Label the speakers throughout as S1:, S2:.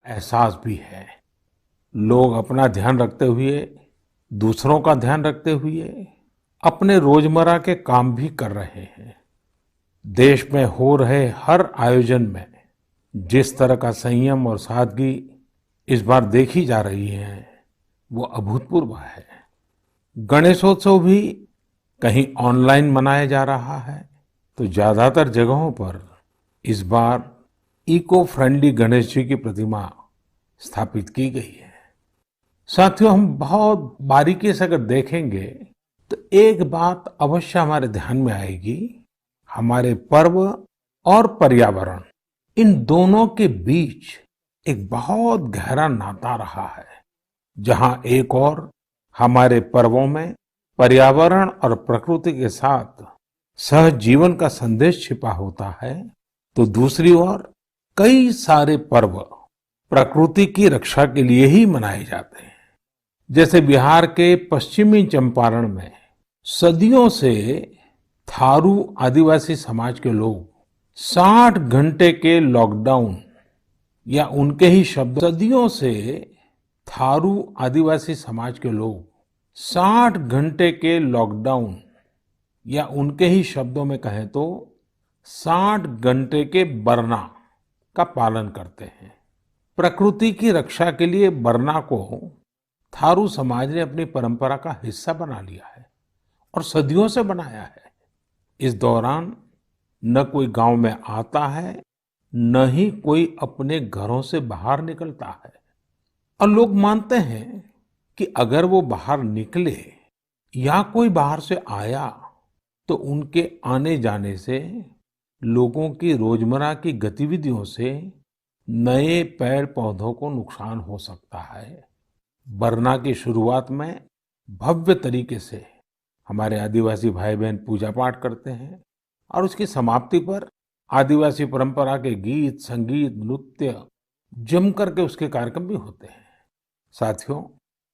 S1: एहसास भी है। लोग अपना ध्यान रखते हुए, दूसरों का ध्यान रखते हुए अपने रोजमर्रा के काम भी कर रहे हैं। देश में हो रहे हर आयोजन में जिस तरह का संयम और सादगी इस बार देखी जा रही है, वो अभूतपूर्व है। गणेशोत्सव भी कहीं ऑनलाइन मनाया जा रहा है, तो ज्यादातर जगहों पर इस बार इको फ्रेंडली गणेश जी की प्रतिमा स्थापित की गई है। साथियों, हम बहुत बारीकी से अगर देखेंगे तो एक बात अवश्य हमारे ध्यान में आएगी। हमारे पर्व और पर्यावरण, इन दोनों के बीच एक बहुत गहरा नाता रहा है। जहां एक और हमारे पर्वों में पर्यावरण और प्रकृति के साथ सहजीवन का संदेश छिपा होता है, तो दूसरी ओर कई सारे पर्व प्रकृति की रक्षा के लिए ही मनाए जाते हैं। जैसे बिहार के पश्चिमी चंपारण में सदियों से थारू आदिवासी समाज के लोग 60 घंटे के लॉकडाउन, या उनके ही शब्द, सदियों से थारू आदिवासी समाज के लोग 60 घंटे के लॉकडाउन, या उनके ही शब्दों में कहें तो 60 घंटे के बरना का पालन करते हैं। प्रकृति की रक्षा के लिए बरना को थारू समाज ने अपनी परंपरा का हिस्सा बना लिया है और सदियों से बनाया है। इस दौरान न कोई गांव में आता है, न ही कोई अपने घरों से बाहर निकलता है। और लोग मानते हैं कि अगर वो बाहर निकले या कोई बाहर से आया, तो उनके आने जाने से लोगों की रोजमर्रा की गतिविधियों से नए पेड़ पौधों को नुकसान हो सकता है। बरना की शुरुआत में भव्य तरीके से हमारे आदिवासी भाई बहन पूजा पाठ करते हैं और उसकी समाप्ति पर आदिवासी परंपरा के गीत, संगीत, नृत्य जम करके उसके कार्यक्रम भी होते हैं। साथियों,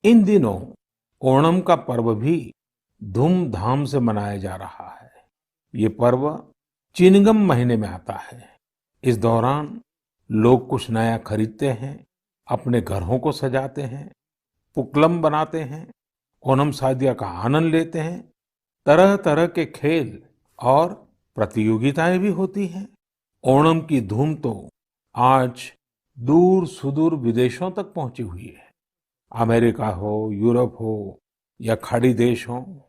S1: इन दिनों ओणम का पर्व भी धूमधाम से मनाया जा रहा है। ये पर्व चिनगम महीने में आता है। इस दौरान लोग कुछ नया खरीदते हैं, अपने घरों को सजाते हैं, पुक्कलम बनाते हैं, ओणम सादिया का आनंद लेते हैं। तरह तरह के खेल और प्रतियोगिताएं भी होती हैं। ओणम की धूम तो आज दूर सुदूर विदेशों तक पहुंची हुई है। अमेरिका हो, यूरोप हो या खाड़ी देश हो,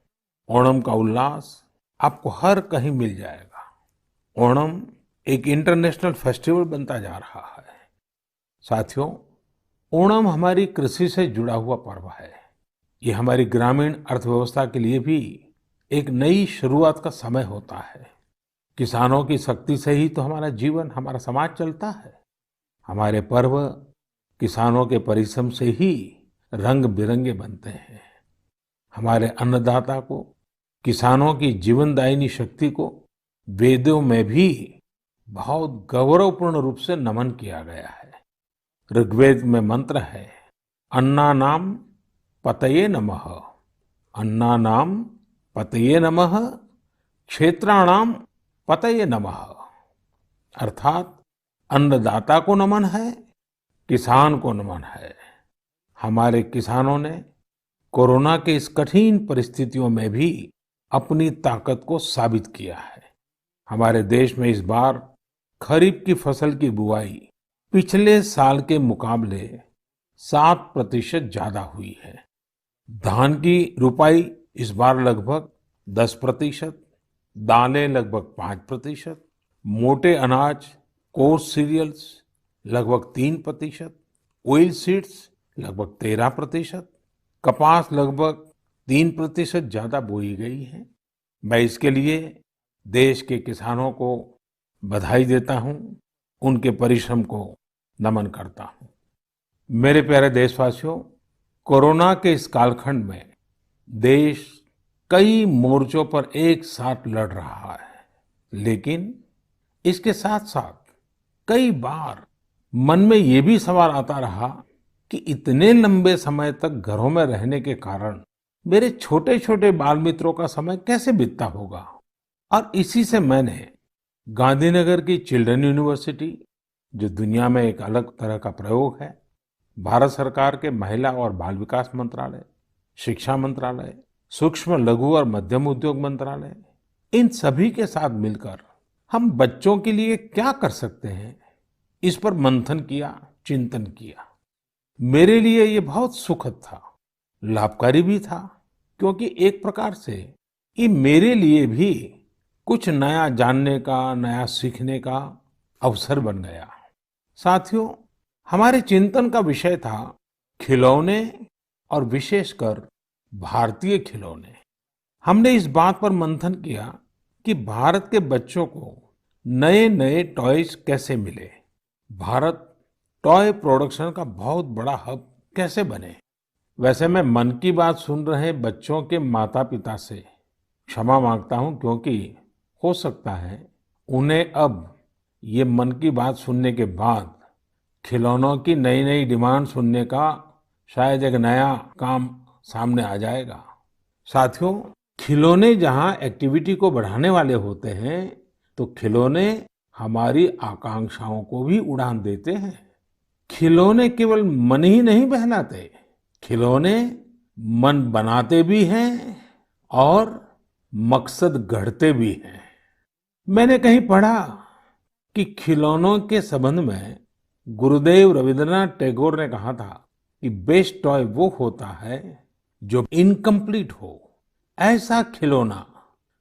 S1: ओणम का उल्लास आपको हर कहीं मिल जाएगा। ओणम एक इंटरनेशनल फेस्टिवल बनता जा रहा है। साथियों, ओणम हमारी कृषि से जुड़ा हुआ पर्व है। ये हमारी ग्रामीण अर्थव्यवस्था के लिए भी एक नई शुरुआत का समय होता है। किसानों की शक्ति से ही तो हमारा जीवन, हमारा समाज चलता है। हमारे पर्व किसानों के परिश्रम से ही रंग बिरंगे बनते हैं। हमारे अन्नदाता को, किसानों की जीवनदायिनी शक्ति को वेदों में भी बहुत गौरवपूर्ण रूप से नमन किया गया है। ऋग्वेद में मंत्र है, अन्नानाम पतये नमः, अन्नानाम पतये नमः, क्षेत्राणाम पतये नमः। अर्थात अन्नदाता को नमन है, किसान को नमन है। हमारे किसानों ने कोरोना के इस कठिन परिस्थितियों में भी अपनी ताकत को साबित किया है। हमारे देश में इस बार खरीफ की फसल की बुआई पिछले साल के मुकाबले 7% ज्यादा हुई है। धान की रुपाई इस बार लगभग 10%, दालें लगभग 5%, मोटे अनाज, कोर्स सीरियल्स लगभग 3%, ऑयल सीड्स लगभग 13%, कपास लगभग 3% ज्यादा बोई गई है। मैं इसके लिए देश के किसानों को बधाई देता हूं, उनके परिश्रम को नमन करता हूं। मेरे प्यारे देशवासियों, कोरोना के इस कालखंड में देश कई मोर्चों पर एक साथ लड़ रहा है, लेकिन इसके साथ साथ कई बार मन में ये भी सवाल आता रहा कि इतने लंबे समय तक घरों में रहने के कारण मेरे छोटे छोटे बाल मित्रों का समय कैसे बीतता होगा। और इसी से मैंने गांधीनगर की चिल्ड्रन यूनिवर्सिटी, जो दुनिया में एक अलग तरह का प्रयोग है। भारत सरकार के महिला और बाल विकास मंत्रालय, शिक्षा मंत्रालय, सूक्ष्म लघु और मध्यम उद्योग मंत्रालय, इन सभी के साथ मिलकर हम बच्चों के लिए क्या कर सकते हैं, इस पर मंथन किया, चिंतन किया। मेरे लिए ये बहुत सुखद था, लाभकारी भी था, क्योंकि एक प्रकार से ये मेरे लिए भी कुछ नया जानने का, नया सीखने का अवसर बन गया। साथियों, हमारे चिंतन का विषय था खिलौने और विशेषकर भारतीय खिलौने। हमने इस बात पर मंथन किया कि भारत के बच्चों को नए नए टॉयज कैसे मिले, भारत टॉय प्रोडक्शन का बहुत बड़ा हब कैसे बने। वैसे मैं मन की बात सुन रहे बच्चों के माता पिता से क्षमा मांगता हूं, क्योंकि हो सकता है उन्हें अब ये मन की बात सुनने के बाद खिलौनों की नई नई डिमांड सुनने का शायद एक नया काम सामने आ जाएगा। साथियों, खिलौने जहां एक्टिविटी को बढ़ाने वाले होते हैं, तो खिलौने हमारी आकांक्षाओं को भी उड़ान देते हैं। खिलौने केवल मन ही नहीं बहलाते, खिलौने मन बनाते भी हैं और मकसद गढ़ते भी हैं। मैंने कहीं पढ़ा कि खिलौनों के संबंध में गुरुदेव रविंद्रनाथ टैगोर ने कहा था कि बेस्ट टॉय वो होता है जो इनकम्प्लीट हो, ऐसा खिलौना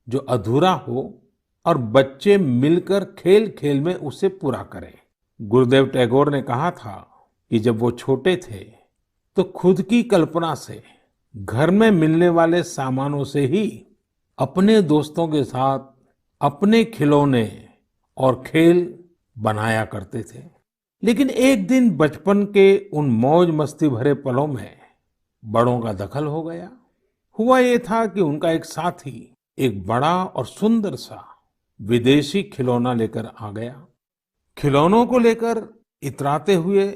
S1: जो अधूरा हो और बच्चे मिलकर खेल खेल में उसे पूरा करें। गुरुदेव टैगोर ने कहा था कि जब वो छोटे थे तो खुद की कल्पना से घर में मिलने वाले सामानों से ही अपने दोस्तों के साथ अपने खिलौने और खेल बनाया करते थे। लेकिन एक दिन बचपन के उन मौज मस्ती भरे पलों में बड़ों का दखल हो गया। हुआ ये था कि उनका एक साथी एक बड़ा और सुंदर सा विदेशी खिलौना लेकर आ गया। खिलौनों को लेकर इतराते हुए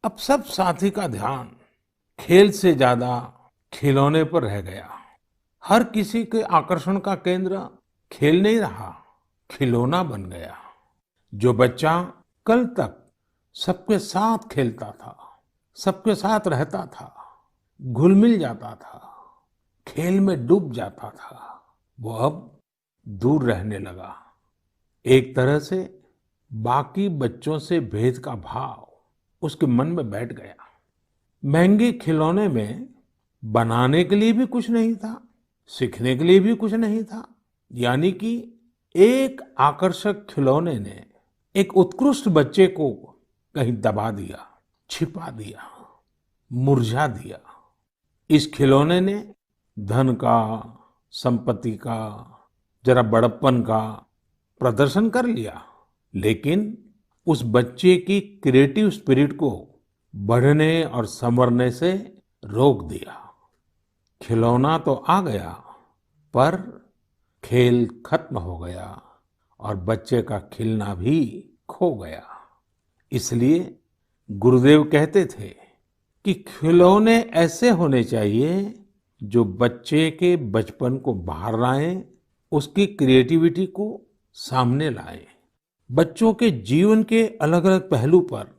S1: अब सब साथी का ध्यान खेल से ज्यादा खिलौने पर रह गया। हर किसी के आकर्षण का केंद्र खेल नहीं रहा, खिलौना बन गया। जो बच्चा कल तक सबके साथ खेलता था, सबके साथ रहता था, घुल मिल जाता था, खेल में डूब जाता था, वो अब दूर रहने लगा। एक तरह से बाकी बच्चों से भेद का भाव उसके मन में बैठ गया। महंगे खिलौने में बनाने के लिए भी कुछ नहीं था, सीखने के लिए भी कुछ नहीं था। यानी कि एक आकर्षक खिलौने ने एक उत्कृष्ट बच्चे को कहीं दबा दिया, छिपा दिया, मुरझा दिया। इस खिलौने ने धन का, संपत्ति का, जरा बड़प्पन का प्रदर्शन कर लिया, लेकिन उस बच्चे की क्रिएटिव स्पिरिट को बढ़ने और संवरने से रोक दिया। खिलौना तो आ गया, पर खेल खत्म हो गया और बच्चे का खिलना भी खो गया। इसलिए गुरुदेव कहते थे कि खिलौने ऐसे होने चाहिए जो बच्चे के बचपन को बाहर लाएं, उसकी क्रिएटिविटी को सामने लाएं। बच्चों के जीवन के अलग अलग पहलू पर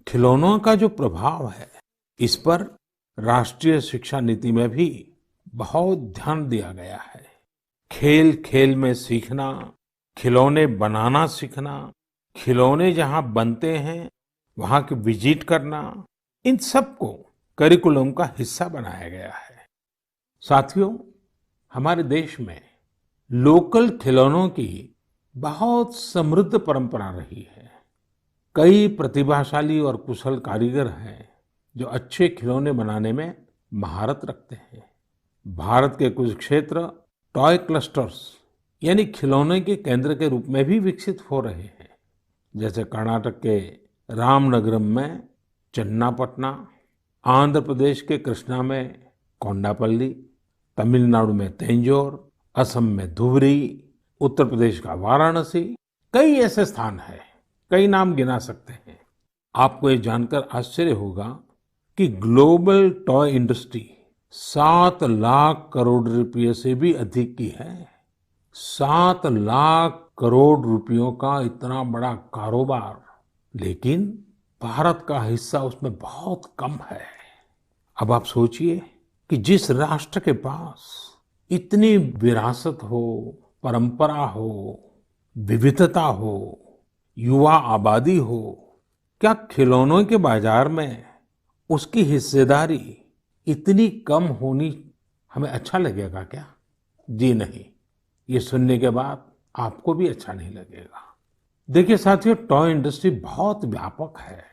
S1: खिलौनों का जो प्रभाव है, इस पर राष्ट्रीय शिक्षा नीति में भी बहुत ध्यान दिया गया है। खेल खेल में सीखना, खिलौने बनाना सीखना, खिलौने जहां बनते हैं वहां की विजिट करना, इन सबको करिकुलम का हिस्सा बनाया गया है। साथियों, हमारे देश में लोकल खिलौनों की बहुत समृद्ध परंपरा रही है। कई प्रतिभाशाली और कुशल कारीगर हैं जो अच्छे खिलौने बनाने में महारत रखते हैं। भारत के कुछ क्षेत्र टॉय क्लस्टर्स यानी खिलौने के केंद्र के रूप में भी विकसित हो रहे हैं। जैसे कर्नाटक के रामनगरम में चन्नापटना, आंध्र प्रदेश के कृष्णा में कोंडापल्ली, तमिलनाडु में तंजौर, असम में धुबरी, उत्तर प्रदेश का वाराणसी, कई ऐसे स्थान हैं, कई नाम गिना सकते हैं। आपको ये जानकर आश्चर्य होगा कि global toy industry 7 lakh crore रुपए से भी अधिक की है। 7 लाख करोड़ रुपयों का इतना बड़ा कारोबार लेकिन भारत का हिस्सा उसमें बहुत कम है। अब आप सोचिए कि जिस राष्ट्र के पास इतनी विरासत हो, परंपरा हो, विविधता हो, युवा आबादी हो, क्या खिलौनों के बाजार में उसकी हिस्सेदारी इतनी कम होनी हमें अच्छा लगेगा क्या? जी नहीं, ये सुनने के बाद आपको भी अच्छा नहीं लगेगा। देखिए साथियों, टॉय इंडस्ट्री बहुत व्यापक है।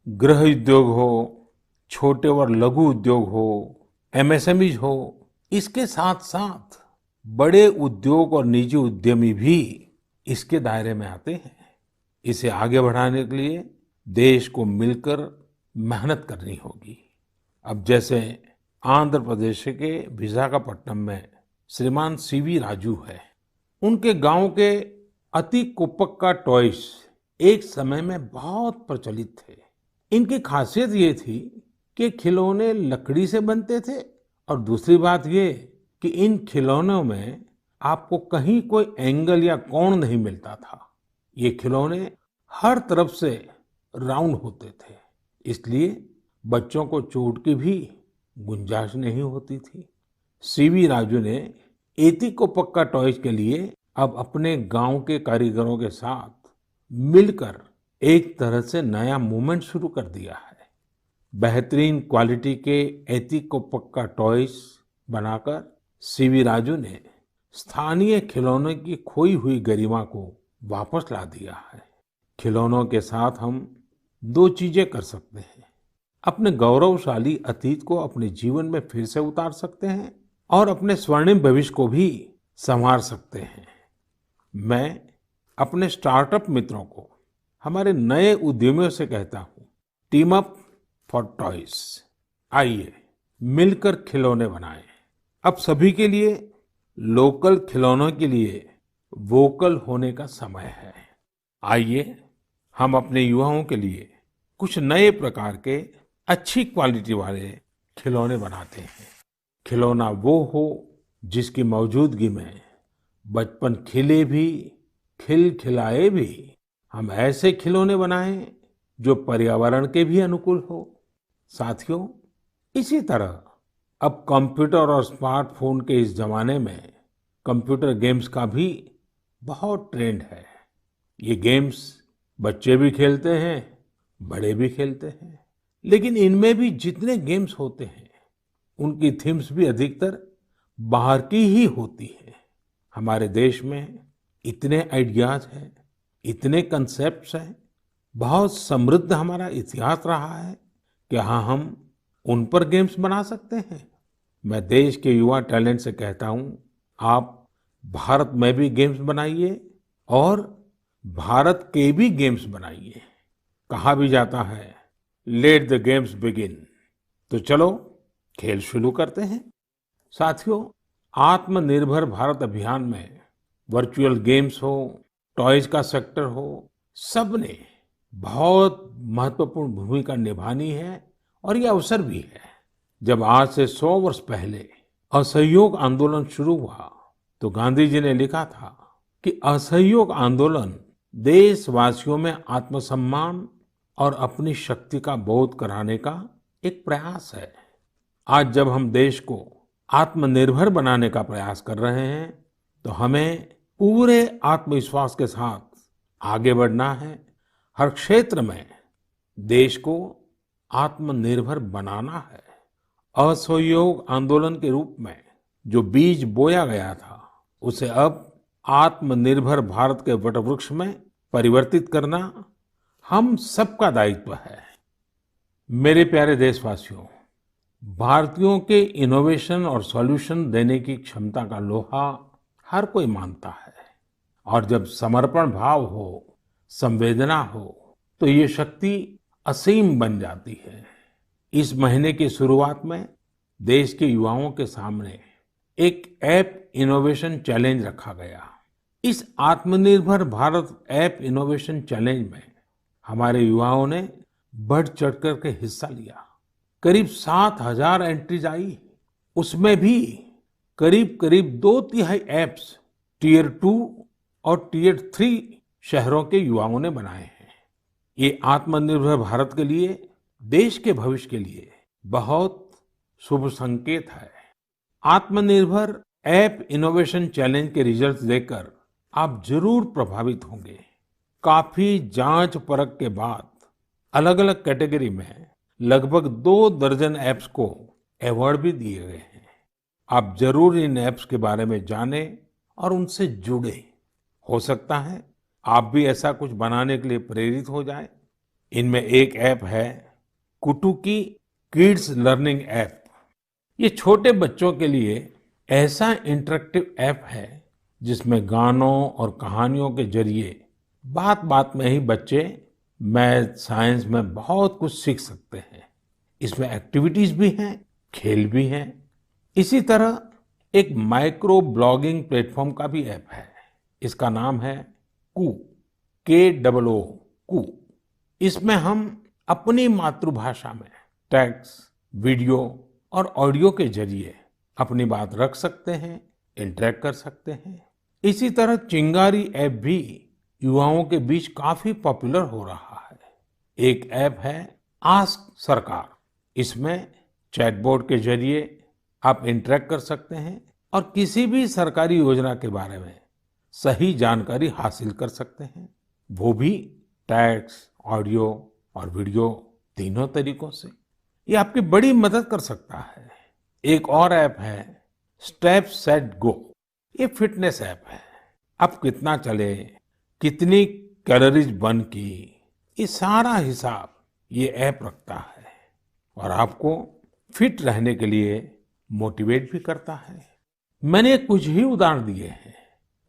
S1: गृह उद्योग हो, छोटे और लघु उद्योग हो, एमएसएमईज हो, इसके साथ साथ बड़े उद्योग और निजी उद्यमी भी इसके दायरे में आते हैं। इसे आगे बढ़ाने के लिए देश को मिलकर मेहनत करनी होगी। अब जैसे आंध्र प्रदेश के विशाखापट्टनम में श्रीमान सीवी राजू है। उनके गांव के अति कुप्पका टॉयज एक समय में बहुत प्रचलित थे। इनकी खासियत ये थी कि खिलौने लकड़ी से बनते थे और दूसरी बात ये कि इन खिलौनों में आपको कहीं कोई एंगल या कोण नहीं मिलता था। ये खिलौने हर तरफ से राउंड होते थे, इसलिए बच्चों को चोट की भी गुंजाइश नहीं होती थी। सीवी राजू ने एती को पक्का टॉयज के लिए अब अपने गांव के कारीगरों के साथ मिलकर एक तरह से नया मूवमेंट शुरू कर दिया है। बेहतरीन क्वालिटी के एती को पक्का टॉयज बनाकर सीवी राजू ने स्थानीय खिलौनों की खोई हुई गरिमा को वापस ला दिया है। खिलौनों के साथ हम दो चीजें कर सकते हैं। अपने गौरवशाली अतीत को अपने जीवन में फिर से उतार सकते हैं और अपने स्वर्णिम भविष्य को भी संवार सकते हैं। मैं अपने स्टार्टअप मित्रों को, हमारे नए उद्यमियों से कहता हूँ, टीम अप फॉर टॉयज। आइए मिलकर खिलौने बनाएं। अब सभी के लिए लोकल खिलौनों के लिए वोकल होने का समय है। आइए हम अपने युवाओं के लिए कुछ नए प्रकार के अच्छी क्वालिटी वाले खिलौने बनाते हैं। खिलौना वो हो जिसकी मौजूदगी में बचपन खिले भी, खिलखिलाए भी। हम ऐसे खिलौने बनाएं जो पर्यावरण के भी अनुकूल हो। साथियों, इसी तरह अब कंप्यूटर और स्मार्टफोन के इस जमाने में कंप्यूटर गेम्स का भी बहुत ट्रेंड है। ये गेम्स बच्चे भी खेलते हैं, बड़े भी खेलते हैं, लेकिन इनमें भी जितने गेम्स होते हैं उनकी थीम्स भी अधिकतर बाहर की ही होती है। हमारे देश में इतने आइडियाज हैं, इतने कंसेप्ट्स हैं, बहुत समृद्ध हमारा इतिहास रहा है कि हाँ, हम उन पर गेम्स बना सकते हैं। मैं देश के युवा टैलेंट से कहता हूँ, आप भारत में भी गेम्स बनाइए और भारत के भी गेम्स बनाइए। कहा भी जाता है, लेट द गेम्स बिगिन। तो चलो खेल शुरू करते हैं। साथियों, आत्मनिर्भर भारत अभियान में वर्चुअल गेम्स हो, टॉयज का सेक्टर हो, सबने बहुत महत्वपूर्ण भूमिका निभानी है और ये अवसर भी है। जब आज से 100 वर्ष पहले असहयोग आंदोलन शुरू हुआ तो गांधी जी ने लिखा था कि असहयोग आंदोलन देशवासियों में आत्मसम्मान और अपनी शक्ति का बोध कराने का एक प्रयास है। आज जब हम देश को आत्मनिर्भर बनाने का प्रयास कर रहे हैं तो हमें पूरे आत्मविश्वास के साथ आगे बढ़ना है। हर क्षेत्र में देश को आत्मनिर्भर बनाना है। असहयोग आंदोलन के रूप में जो बीज बोया गया था उसे अब आत्मनिर्भर भारत के वटवृक्ष में परिवर्तित करना हम सबका दायित्व है। मेरे प्यारे देशवासियों, भारतीयों के इनोवेशन और सॉल्यूशन देने की क्षमता का लोहा हर कोई मानता है और जब समर्पण भाव हो, संवेदना हो, तो ये शक्ति असीम बन जाती है। इस महीने की शुरुआत में देश के युवाओं के सामने एक ऐप इनोवेशन चैलेंज रखा गया। इस आत्मनिर्भर भारत ऐप इनोवेशन चैलेंज में हमारे युवाओं ने बढ़ चढ़ करके हिस्सा लिया। करीब 7,000 एंट्रीज आई। उसमें भी करीब करीब 2/3 ऐप्स टियर 2 और टियर 3 शहरों के युवाओं ने बनाए हैं। ये आत्मनिर्भर भारत के लिए, देश के भविष्य के लिए बहुत शुभ संकेत है। आत्मनिर्भर ऐप इनोवेशन चैलेंज के रिजल्ट्स देखकर आप जरूर प्रभावित होंगे। काफी जांच परख के बाद अलग-अलग कैटेगरी में लगभग 2 दर्जन ऐप्स को अवार्ड भी दिए गए हैं। आप जरूर इन ऐप्स के बारे में जानें और उनसे जुड़ें। हो सकता है आप भी ऐसा कुछ बनाने के लिए प्रेरित हो जाएं। इनमें एक ऐप है कुटुकी किड्स लर्निंग ऐप। ये छोटे बच्चों के लिए ऐसा इंटरेक्टिव ऐप है जिसमें गानों और कहानियों के जरिए बात बात में ही बच्चे मैथ साइंस में बहुत कुछ सीख सकते हैं। इसमें एक्टिविटीज भी हैं, खेल भी हैं। इसी तरह एक माइक्रो ब्लॉगिंग प्लेटफॉर्म का भी ऐप है। इसका नाम है कू, KOO कू। इसमें हम अपनी मातृभाषा में टेक्स्ट, वीडियो और ऑडियो के जरिए अपनी बात रख सकते हैं, इंटरेक्ट कर सकते हैं। इसी तरह चिंगारी ऐप भी युवाओं के बीच काफी पॉपुलर हो रहा है। एक ऐप है आस्क सरकार। इसमें चैटबॉट के जरिए आप इंटरेक्ट कर सकते हैं और किसी भी सरकारी योजना के बारे में सही जानकारी हासिल कर सकते हैं, वो भी टेक्स्ट, ऑडियो और वीडियो तीनों तरीकों से। ये आपकी बड़ी मदद कर सकता है। एक और ऐप है स्टेप सेट गो। ये फिटनेस ऐप है। आप कितना चले, कितनी कैलोरीज बर्न की, ये सारा हिसाब ये ऐप रखता है और आपको फिट रहने के लिए मोटिवेट भी करता है। मैंने कुछ ही उदाहरण दिए हैं।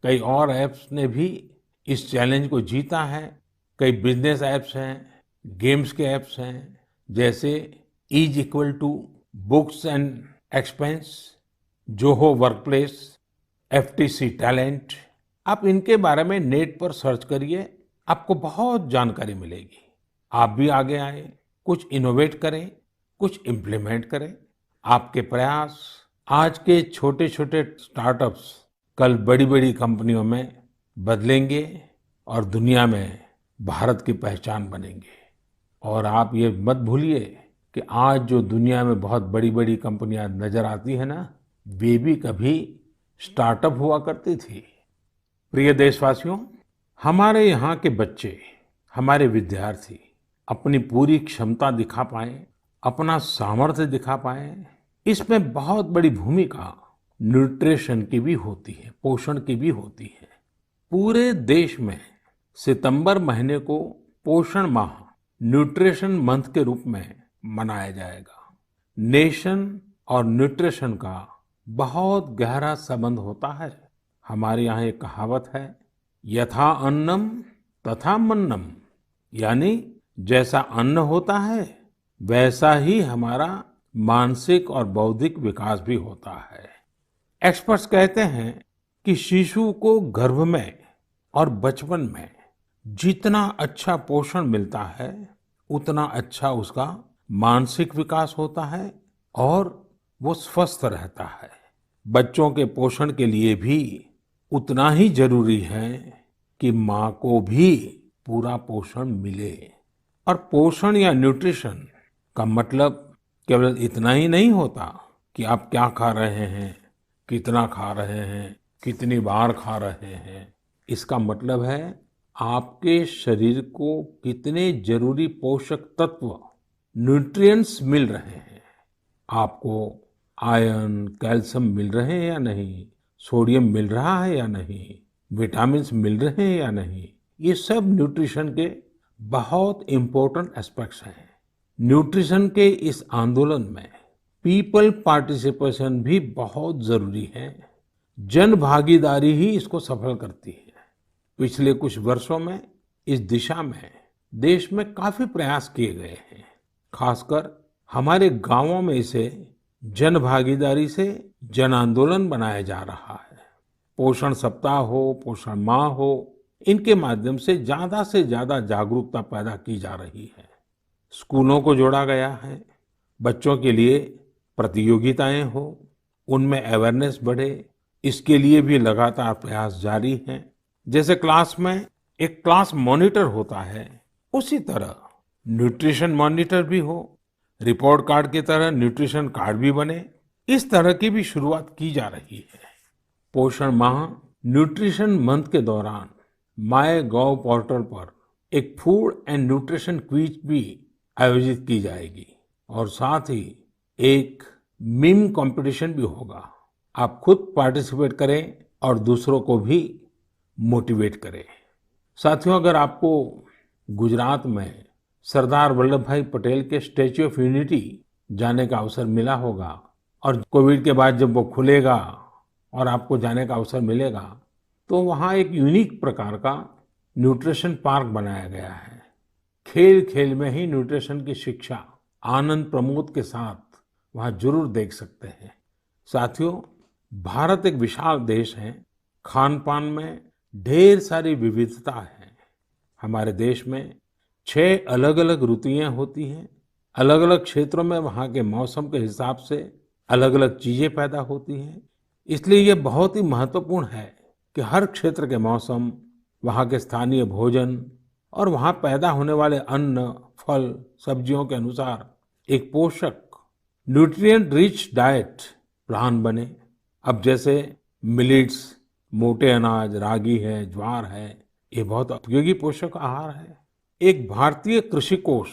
S1: कई और ऐप्स ने भी इस चैलेंज को जीता है। कई बिजनेस ऐप्स हैं, गेम्स के ऐप्स हैं, जैसे is equal to books and expense, Zoho workplace, FTC talent. आप इनके बारे में नेट पर सर्च करिए, आपको बहुत जानकारी मिलेगी। आप भी आगे आए, कुछ इनोवेट करें, कुछ इम्प्लीमेंट करें। आपके प्रयास आज के छोटे छोटे स्टार्टअप्स कल बड़ी बड़ी कंपनियों में बदलेंगे और दुनिया में भारत की पहचान बनेंगे। और आप ये मत भूलिए कि आज जो दुनिया में बहुत बड़ी बड़ी कंपनियां नजर आती है ना, वे भी कभी स्टार्टअप हुआ करती थी। प्रिय देशवासियों, हमारे यहाँ के बच्चे, हमारे विद्यार्थी अपनी पूरी क्षमता दिखा पाए, अपना सामर्थ्य दिखा पाए, इसमें बहुत बड़ी भूमिका न्यूट्रिशन की भी होती है, पोषण की भी होती है। पूरे देश में सितंबर महीने को पोषण माह, न्यूट्रिशन मंथ के रूप में मनाया जाएगा। नेशन और न्यूट्रिशन का बहुत गहरा संबंध होता है। हमारे यहाँ एक कहावत है, यथा अन्नम तथा मन्नम, यानी जैसा अन्न होता है वैसा ही हमारा मानसिक और बौद्धिक विकास भी होता है। एक्सपर्ट्स कहते हैं कि शिशु को गर्भ में और बचपन में जितना अच्छा पोषण मिलता है, उतना अच्छा उसका मानसिक विकास होता है और वो स्वस्थ रहता है। बच्चों के पोषण के लिए भी उतना ही जरूरी है कि माँ को भी पूरा पोषण मिले। और पोषण या न्यूट्रिशन का मतलब केवल इतना ही नहीं होता कि आप क्या खा रहे हैं, कितना खा रहे हैं, कितनी बार खा रहे हैं। इसका मतलब है आपके शरीर को कितने जरूरी पोषक तत्व, न्यूट्रिएंट्स मिल रहे हैं। आपको आयरन, कैल्शियम मिल रहे हैं या नहीं, सोडियम मिल रहा है या नहीं, विटामिन्स मिल रहे हैं या नहीं, ये सब न्यूट्रिशन के बहुत इंपॉर्टेंट एस्पेक्ट्स हैं। न्यूट्रिशन के इस आंदोलन में पीपल पार्टिसिपेशन भी बहुत जरूरी है। जन भागीदारी ही इसको सफल करती है। पिछले कुछ वर्षों में इस दिशा में देश में काफी प्रयास किए गए हैं। खासकर हमारे गांवों में इसे जन भागीदारी से जन आंदोलन बनाया जा रहा है। पोषण सप्ताह हो, पोषण माह हो, इनके माध्यम से ज्यादा जागरूकता पैदा की जा रही है। स्कूलों को जोड़ा गया है, बच्चों के लिए प्रतियोगिताएं हो, उनमें अवेयरनेस बढ़े, इसके लिए भी लगातार प्रयास जारी हैं। जैसे क्लास में एक क्लास मॉनिटर होता है, उसी तरह न्यूट्रिशन मॉनिटर भी हो, रिपोर्ट कार्ड की तरह न्यूट्रिशन कार्ड भी बने, इस तरह की भी शुरुआत की जा रही है। पोषण माह न्यूट्रिशन मंथ के दौरान माय गॉव पोर्टल पर एक फूड एंड न्यूट्रिशन क्विज भी आयोजित की जाएगी और साथ ही एक मीम कंपटीशन भी होगा। आप खुद पार्टिसिपेट करें और दूसरों को भी मोटिवेट करें। साथियों, अगर आपको गुजरात में सरदार वल्लभ भाई पटेल के स्टैच्यू ऑफ यूनिटी जाने का अवसर मिला होगा और कोविड के बाद जब वो खुलेगा और आपको जाने का अवसर मिलेगा, तो वहाँ एक यूनिक प्रकार का न्यूट्रिशन पार्क बनाया गया है। खेल खेल में ही न्यूट्रिशन की शिक्षा आनंद प्रमोद के साथ वहाँ जरूर देख सकते हैं। साथियों, भारत एक विशाल देश है। खान पान में ढेर सारी विविधता है। हमारे देश में 6 अलग-अलग ऋतुएं होती हैं। अलग-अलग क्षेत्रों में वहाँ के मौसम के हिसाब से अलग-अलग चीजें पैदा होती हैं। इसलिए ये बहुत ही महत्वपूर्ण है कि हर क्षेत्र के मौसम, वहाँ के स्थानीय भोजन और वहाँ पैदा होने वाले अन्न, फल, सब्जियों के अनुसार एक पोषक न्यूट्रिएंट रिच डाइट प्लान बने। अब जैसे मिलेट्स, मोटे अनाज, रागी है, ज्वार है, ये बहुत उपयोगी पोषक आहार है। एक भारतीय कृषि कोष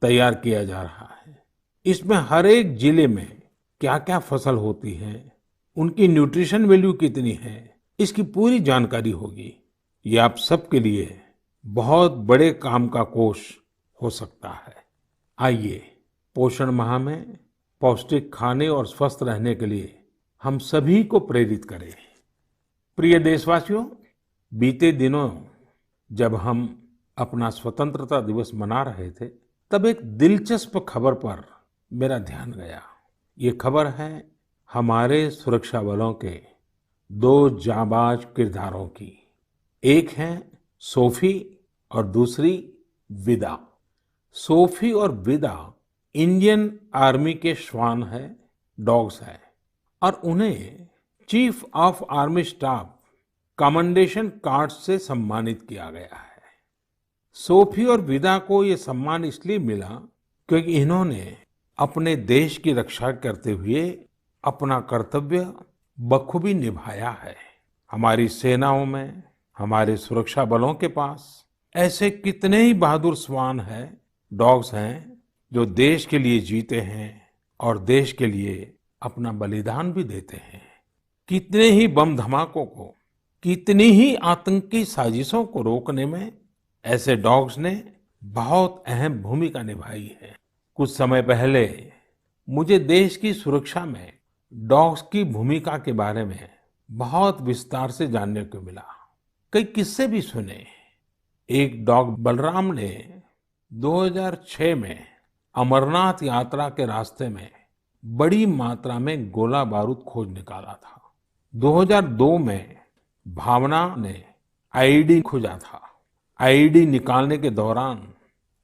S1: तैयार किया जा रहा है। इसमें हर एक जिले में क्या-क्या फसल होती है, उनकी न्यूट्रिशन वैल्यू कितनी है, इसकी पूरी जानकारी होगी। ये आप सबके लिए बहुत बड़े काम का कोष हो सकता है। आइए, पोषण माह में पौष्टिक खाने और स्वस्थ रहने के लिए हम सभी को प्रेरित करें। प्रिय देशवासियों, बीते दिनों जब हम अपना स्वतंत्रता दिवस मना रहे थे, तब एक दिलचस्प खबर पर मेरा ध्यान गया। ये खबर है हमारे सुरक्षा बलों के 2 जांबाज किरदारों की। एक है सोफी और दूसरी विदा। सोफी और विदा इंडियन आर्मी के श्वान है, डॉग्स है और उन्हें chief of army staff commendation card से सम्मानित किया गया है। सोफी और विदा को ये सम्मान इसलिए मिला क्योंकि इन्होंने अपने देश की रक्षा करते हुए अपना कर्तव्य बखूबी निभाया है। हमारी सेनाओं में, हमारे सुरक्षा बलों के पास ऐसे कितने ही बहादुर श्वान हैं, डॉग्स हैं, जो देश के लिए जीते हैं और देश के लिए अपना बलिदान भी देते हैं। कितने ही बम धमाकों को, कितनी ही आतंकी साजिशों को रोकने में ऐसे डॉग्स ने बहुत अहम भूमिका निभाई है। कुछ समय पहले मुझे देश की सुरक्षा में डॉग्स की भूमिका के बारे में बहुत विस्तार से जानने को मिला। कई किस्से भी सुने। एक डॉग बलराम ने 2006 में अमरनाथ यात्रा के रास्ते में बड़ी मात्रा में गोला बारूद खोज निकाला था। 2002 में भावना ने आईईडी खोजा था। आईईडी निकालने के दौरान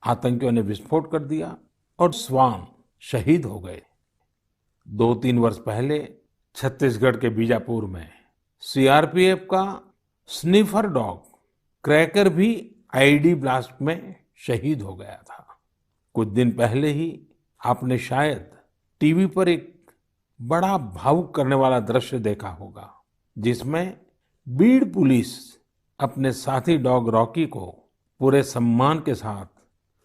S1: आतंकियों ने विस्फोट कर दिया और श्वान शहीद हो गए। 2-3 वर्ष पहले छत्तीसगढ़ के बीजापुर में सीआरपीएफ का स्निफर डॉग क्रैकर भी आईईडी ब्लास्ट में शहीद हो गया था। कुछ दिन पहले ही आपने शायद टीवी पर एक बड़ा भावुक करने वाला दृश्य देखा होगा, जिसमें बीड पुलिस अपने साथी डॉग रॉकी को पूरे सम्मान के साथ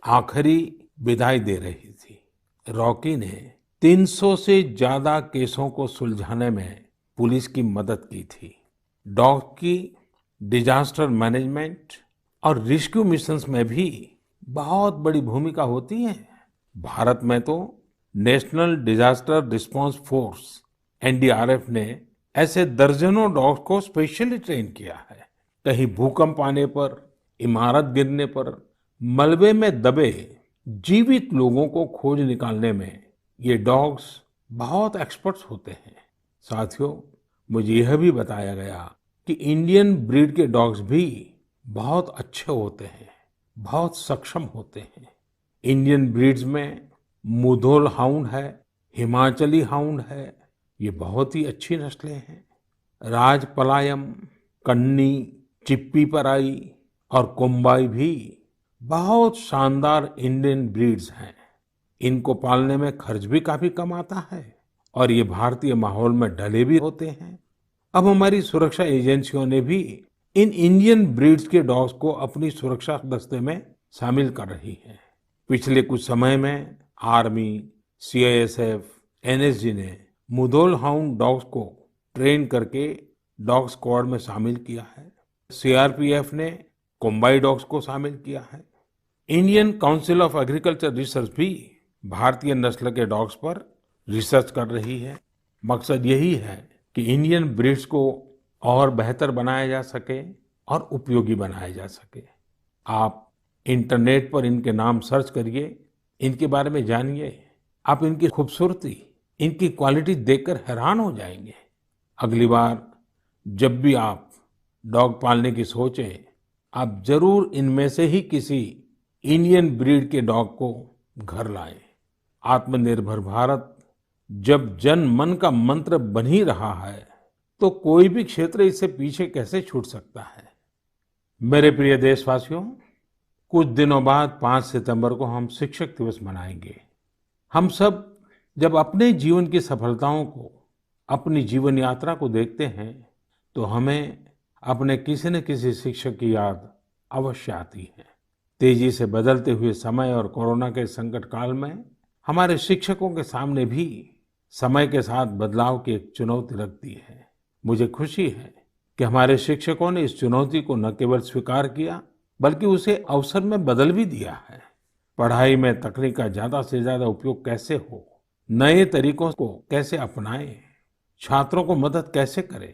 S1: आखिरी विदाई दे रही थी। रॉकी ने 300 से ज्यादा केसों को सुलझाने में पुलिस की मदद की थी। डॉग की डिजास्टर मैनेजमेंट और रेस्क्यू मिशंस में भी बहुत बड़ी भूमिका होती है। भारत में तो national disaster response force NDRF ने ऐसे दर्जनों डॉग्स को स्पेशली ट्रेन किया है। कहीं भूकंप आने पर, इमारत गिरने पर, मलबे में दबे जीवित लोगों को खोज निकालने में ये डॉग्स बहुत एक्सपर्ट्स होते हैं। साथियों, मुझे यह भी बताया गया कि इंडियन ब्रीड के डॉग्स भी बहुत अच्छे होते हैं, बहुत सक्षम होते हैं। इंडियन ब्रीड्स में मुधोल हाउंड है, हिमाचली हाउंड है, ये बहुत ही अच्छी नस्लें हैं। राजपलायम, कन्नी, चिप्पी पराई और कोम्बाई भी बहुत शानदार इंडियन ब्रीड्स हैं। इनको पालने में खर्च भी काफी कम आता है और ये भारतीय माहौल में ढले भी होते हैं। अब हमारी सुरक्षा एजेंसियों ने भी इन इंडियन ब्रीड्स के डॉग्स को अपनी सुरक्षा दस्ते में शामिल कर रही है। पिछले कुछ समय में आर्मी, सीआईएसएफ, एनएसजी ने मुधोल हाउंड डॉग्स को ट्रेन करके डॉग स्क्वाड में शामिल किया है। सीआरपीएफ ने कोम्बाई डॉग्स को शामिल किया है। Indian council of agriculture research भी भारतीय नस्ल के डॉग्स पर रिसर्च कर रही है। मकसद यही है कि इंडियन ब्रीड्स को और बेहतर बनाया जा सके और उपयोगी बनाया जा सके। आप इंटरनेट पर इनके नाम सर्च करिए, इनके बारे में जानिए। आप इनकी खूबसूरती, इनकी क्वालिटी देखकर हैरान हो जाएंगे। अगली बार जब भी आप डॉग पालने की सोचें, आप जरूर इनमें से ही किसी इंडियन ब्रीड के डॉग को घर लाएं। आत्मनिर्भर भारत जब जन मन का मंत्र बन ही रहा है, तो कोई भी क्षेत्र इससे पीछे कैसे छूट सकता है। मेरे प्रिय देशवासियों, कुछ दिनों बाद 5 सितंबर को हम शिक्षक दिवस मनाएंगे। हम सब जब अपने जीवन की सफलताओं को, अपनी जीवन यात्रा को देखते हैं, तो हमें अपने किसी न किसी शिक्षक की याद अवश्य आती है। तेजी से बदलते हुए समय और कोरोना के संकट काल में हमारे शिक्षकों के सामने भी समय के साथ बदलाव की एक चुनौती रख दी है। मुझे खुशी है कि हमारे शिक्षकों ने इस चुनौती को न केवल स्वीकार किया, बल्कि उसे अवसर में बदल भी दिया है। पढ़ाई में तकनीक का ज्यादा से ज्यादा उपयोग कैसे हो, नए तरीकों को कैसे अपनाएं, छात्रों को मदद कैसे करें,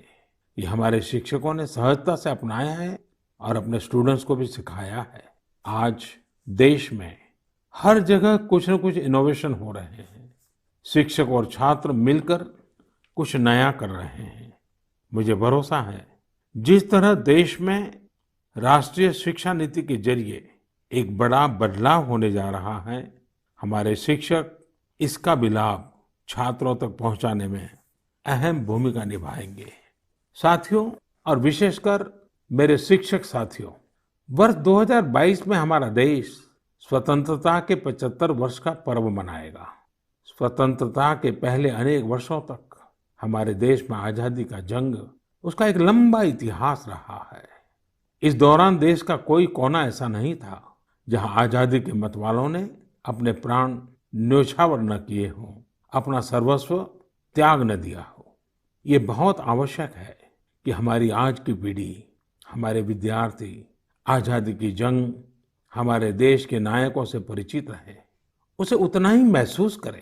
S1: ये हमारे शिक्षकों ने सहजता से अपनाया है और अपने स्टूडेंट्स को भी सिखाया है। आज देश में हर जगह कुछ न कुछ इनोवेशन हो रहे हैं। शिक्षक और छात्र मिलकर कुछ नया कर रहे हैं। मुझे भरोसा है, जिस तरह देश में राष्ट्रीय शिक्षा नीति के जरिए एक बड़ा बदलाव होने जा रहा है, हमारे शिक्षक इसका भी लाभ छात्रों तक पहुंचाने में अहम भूमिका निभाएंगे। साथियों, और विशेषकर मेरे शिक्षक साथियों, वर्ष 2022 में हमारा देश स्वतंत्रता के 75 वर्ष का पर्व मनाएगा। स्वतंत्रता के पहले अनेक वर्षों तक हमारे देश में आजादी का जंग, उसका एक लंबा इतिहास रहा है। इस दौरान देश का कोई कोना ऐसा नहीं था जहां आजादी के मतवालों ने अपने प्राण न्योछावर न किए हों, अपना सर्वस्व त्याग न दिया हो। ये बहुत आवश्यक है कि हमारी आज की पीढ़ी, हमारे विद्यार्थी आजादी की जंग, हमारे देश के नायकों से परिचित रहे, उसे उतना ही महसूस करें।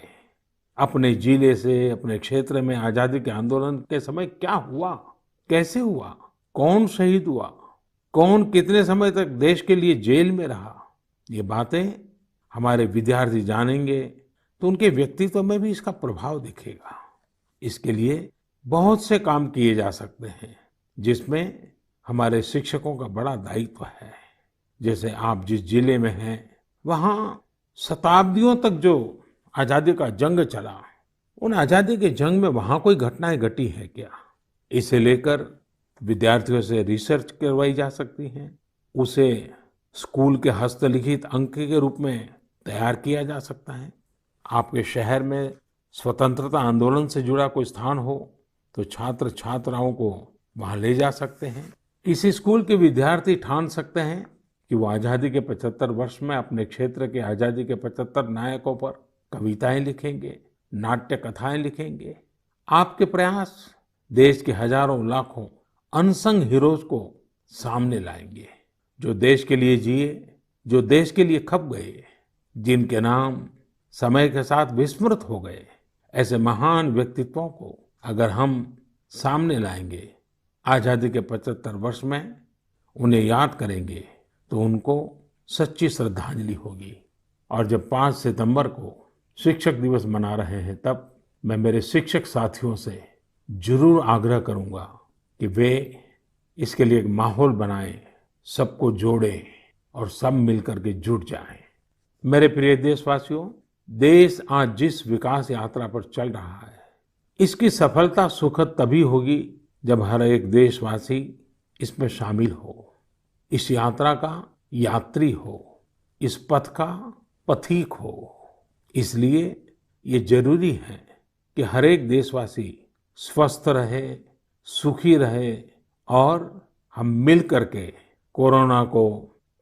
S1: अपने जिले से, अपने क्षेत्र में आजादी के आंदोलन के समय क्या हुआ, कैसे हुआ, कौन शहीद हुआ, कौन कितने समय तक देश के लिए जेल में रहा, ये बातें हमारे विद्यार्थी जानेंगे तो उनके व्यक्तित्व में भी इसका प्रभाव दिखेगा। इसके लिए बहुत से काम किए जा सकते हैं, जिसमें हमारे शिक्षकों का बड़ा दायित्व है। जैसे आप जिस जिले में हैं, वहाँ शताब्दियों तक जो आजादी का जंग चला, उन आजादी के जंग में वहाँ कोई घटनाएं घटी है क्या, इसे लेकर विद्यार्थियों से रिसर्च करवाई जा सकती है। उसे स्कूल के हस्तलिखित अंक के रूप में तैयार किया जा सकता है। आपके शहर में स्वतंत्रता आंदोलन से जुड़ा कोई स्थान हो तो छात्र छात्राओं को वहां ले जा सकते हैं। किसी स्कूल के विद्यार्थी ठान सकते हैं कि वो आजादी के 75 वर्ष में अपने क्षेत्र के आजादी के 75 नायकों पर कविताएं लिखेंगे, नाट्य कथाएं लिखेंगे। आपके प्रयास देश के हजारों लाखों अनसंग हीरोज को सामने लाएंगे, जो देश के लिए जिए, जो देश के लिए खप गए, जिनके नाम समय के साथ विस्मृत हो गए। ऐसे महान व्यक्तित्वों को अगर हम सामने लाएंगे, आजादी के 75 वर्ष में उन्हें याद करेंगे, तो उनको सच्ची श्रद्धांजलि होगी। और जब 5 सितंबर को शिक्षक दिवस मना रहे हैं, तब मैं मेरे शिक्षक साथियों से जरूर आग्रह करूंगा कि वे इसके लिए एक माहौल बनाएं, सबको जोड़ें और सब मिलकर के जुट जाएं। मेरे प्रिय देशवासियों, देश आज जिस विकास यात्रा पर चल रहा है, इसकी सफलता सुखद तभी होगी जब हर एक देशवासी इसमें शामिल हो, इस यात्रा का यात्री हो। इस पथ का पथिक हो। इसलिए ये जरूरी है कि हर एक देशवासी स्वस्थ रहे, सुखी रहे और हम मिल करके कोरोना को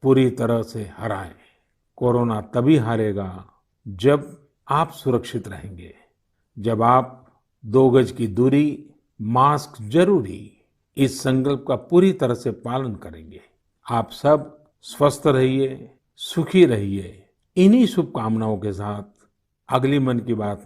S1: पूरी तरह से हराएं। कोरोना तभी हारेगा जब आप सुरक्षित रहेंगे, जब आप 2 गज की दूरी, मास्क जरूरी, इस संकल्प का पूरी तरह से पालन करेंगे। आप सब स्वस्थ रहिए, सुखी रहिए। इन्हीं शुभकामनाओं के साथ अगली मन की बात